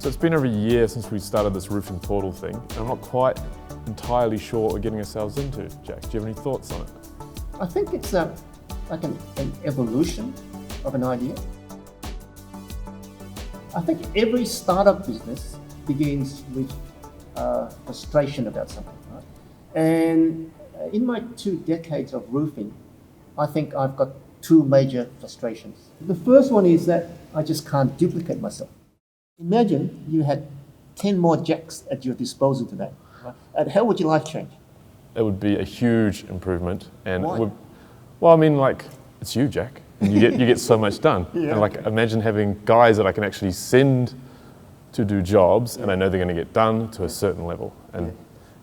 So it's been over a year since we started this roofing portal thing, and I'm not quite entirely sure what we're getting ourselves into. Jack, do you have any thoughts on it? I think it's like an evolution of an idea. I think every startup business begins with frustration about something, right? And in my 2 decades of roofing, I think I've got 2 major frustrations. The first one is that I just can't duplicate myself. Imagine you had 10 more Jacks at your disposal today. Right? And how would your life change? It would be a huge improvement, and Why? it's you, Jack. And you get so much done. Yeah. And imagine having guys that I can actually send to do jobs, and I know they're going to get done to a certain level,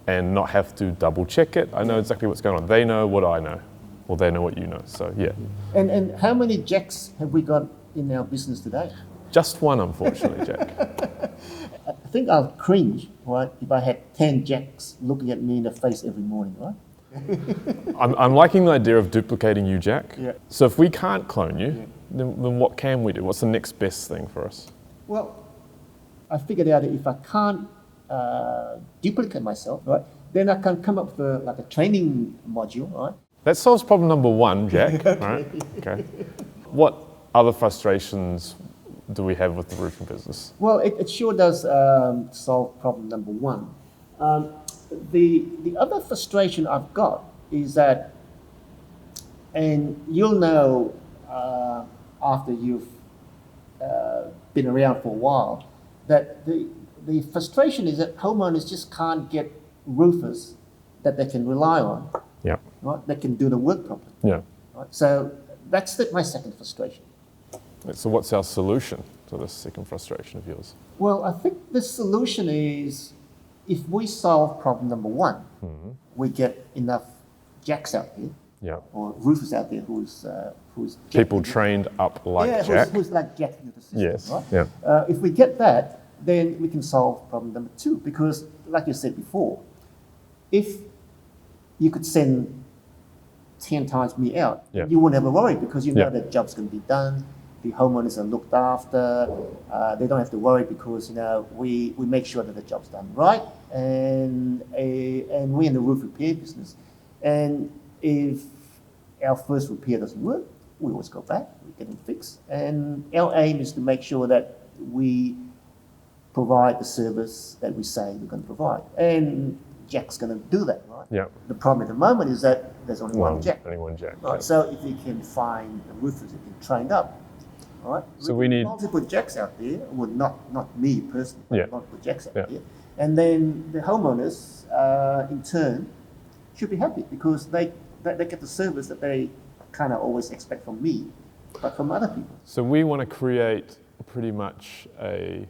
and not have to double check it. I know exactly what's going on. They know what I know, or they know what you know. So yeah. And how many Jacks have we got in our business today? Just one, unfortunately, Jack. I think I'll cringe, right, if I had 10 Jacks looking at me in the face every morning, right? I'm liking the idea of duplicating you, Jack. Yeah. So if we can't clone you, then what can we do? What's the next best thing for us? Well, I figured out that if I can't duplicate myself, right, then I can come up with a training module, right? That solves problem number 1, Jack. Right? Okay. What other frustrations do we have with the roofing business? Well, it sure does solve problem number 1. The other frustration I've got is that, and you'll know after you've been around for a while, that the frustration is that homeowners just can't get roofers that they can rely on, Yeah. right? That can do the work properly. Yeah. Right? So that's my second frustration. So what's our solution to this second frustration of yours? Well, I think the solution is, if we solve problem number 1, we get enough Jacks out here, Yeah. or roofers out there who's People trained up like Jack. who's like Jack into the system, Yes. right? Yeah. If we get that, then we can solve problem number 2, because like you said before, if you could send 10 times me out, Yeah. you wouldn't have a worry, because you know Yeah. that job's going to be done, the homeowners are looked after, they don't have to worry, because we make sure that the job's done right, and we're in the roof repair business, and if our first repair doesn't work, we always go back, we get it fixed, and our aim is to make sure that we provide the service that we say we're going to provide, and Jack's going to do that, right? Yeah. The problem at the moment is that there's only one Jack. Only one Jack. Right, Yeah. so if we can find the roofers that get trained up, right? So we need multiple Jacks out there, well, not me personally, but Yeah. multiple Jacks out Yeah. there, and then the homeowners, in turn, should be happy, because they get the service that they kind of always expect from me, but from other people. So we want to create pretty much a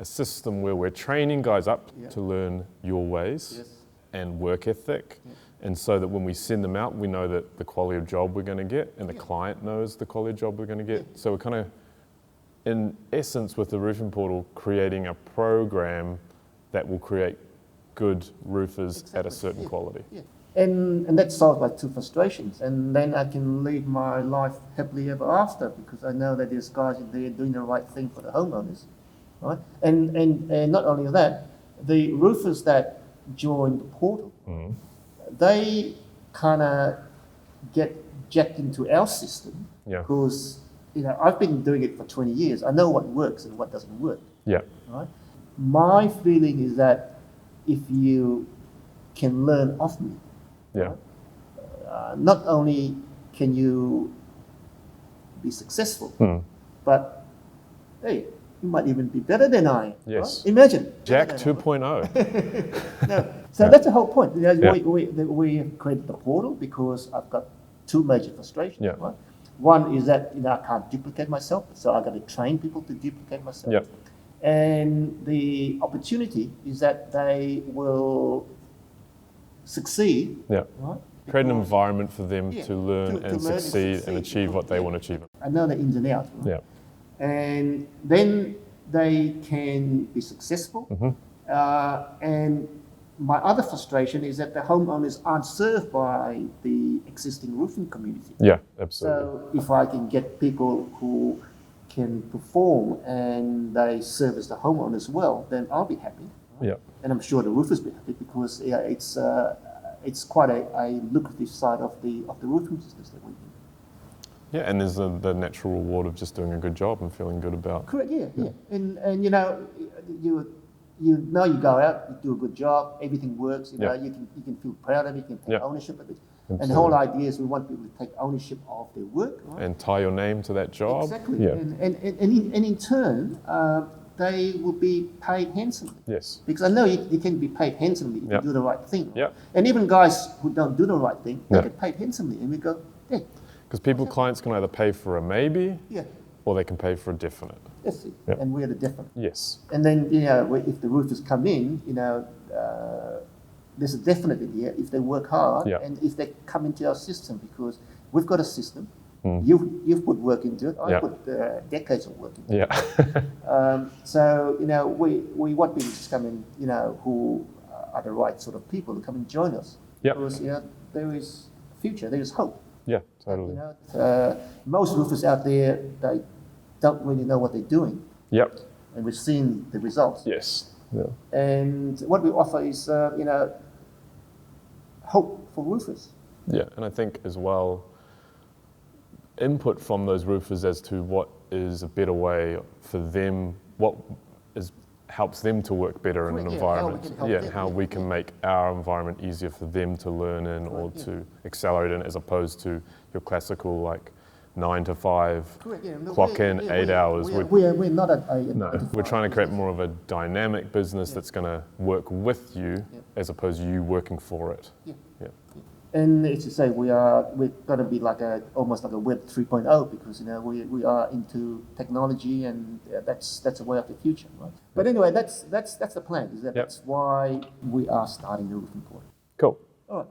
system where we're training guys up Yeah. to learn your ways Yes. and work ethic, and so that when we send them out, we know that the quality of job we're going to get, and the client knows the quality of job we're going to get. So we're kind of, in essence, with the roofing portal, creating a program that will create good roofers at a certain quality. Yeah. And that solves my 2 frustrations, and then I can live my life happily ever after, because I know that there's guys in there doing the right thing for the homeowners, right? And not only that, the roofers that join the portal, they kind of get jacked into our system, Yeah. because I've been doing it for 20 years. I know what works and what doesn't work, Yeah. right? My feeling is that if you can learn off me, Yeah. not only can you be successful, but hey, you might even be better than I am. Yes. Right? Imagine. Jack Better than 2.0. No. So that's the whole point. Yeah. We have created the portal because I've got 2 major frustrations. Yeah. Right? One is that I can't duplicate myself, so I've got to train people to duplicate myself. Yeah. And the opportunity is that they will succeed. Yeah. Right? Create an Because environment for them Yeah, to learn to and learn and succeed and succeed. achieve what they want to achieve. I know the ins and outs. Right? Yeah. And then they can be successful. And my other frustration is that the homeowners aren't served by the existing roofing community. Yeah, absolutely. So if I can get people who can perform and they service the homeowners well, then I'll be happy. Yeah. And I'm sure the roofers will be happy because it's quite a lucrative side of the roofing business that we do. Yeah, and there's the natural reward of just doing a good job and feeling good about. Correct. Yeah. And you know, you go out, you do a good job, everything works. You know, you can feel proud of it, you can take ownership of it. Absolutely. And the whole idea is we want people to take ownership of their work, right? And tie your name to that job. Exactly. Yeah. And in turn, they will be paid handsomely. Yes. Because I know you can be paid handsomely if you do the right thing. Yeah. And even guys who don't do the right thing, they get paid handsomely. And we go, yeah. Because clients can either pay for a maybe, Yeah. or they can pay for a definite. That's it. Yep. And we're the definite. Yes. And then, you know, if the roofers come in, you know, there's a definite in here if they work hard and if they come into our system, because we've got a system. You've put work into it. I put decades of work into it. Yeah. So, you know, we want people to just come in, you know, who are the right sort of people to come and join us. Yep. Because, you know, there is a future, there is hope. Yeah, totally. You know, most roofers out there, they don't really know what they're doing. Yep. And we've seen the results. Yes. Yeah. And what we offer is, you know, hope for roofers. Yeah, and I think as well, input from those roofers as to what is a better way for them, what helps them to work better in an environment. And how we can make our environment easier for them to learn in or to accelerate in, as opposed to your classical like 9 to 5, clock in 8 hours. We're not a no, we're trying to create more of a dynamic business that's going to work with you as opposed to you working for it. Yeah. And it's to say we're going to be like almost like a Web 3.0 because, you know, we are into technology and that's a way of the future, right? But anyway, that's the plan. That's why we are starting the Roofing Portal. Cool. All right.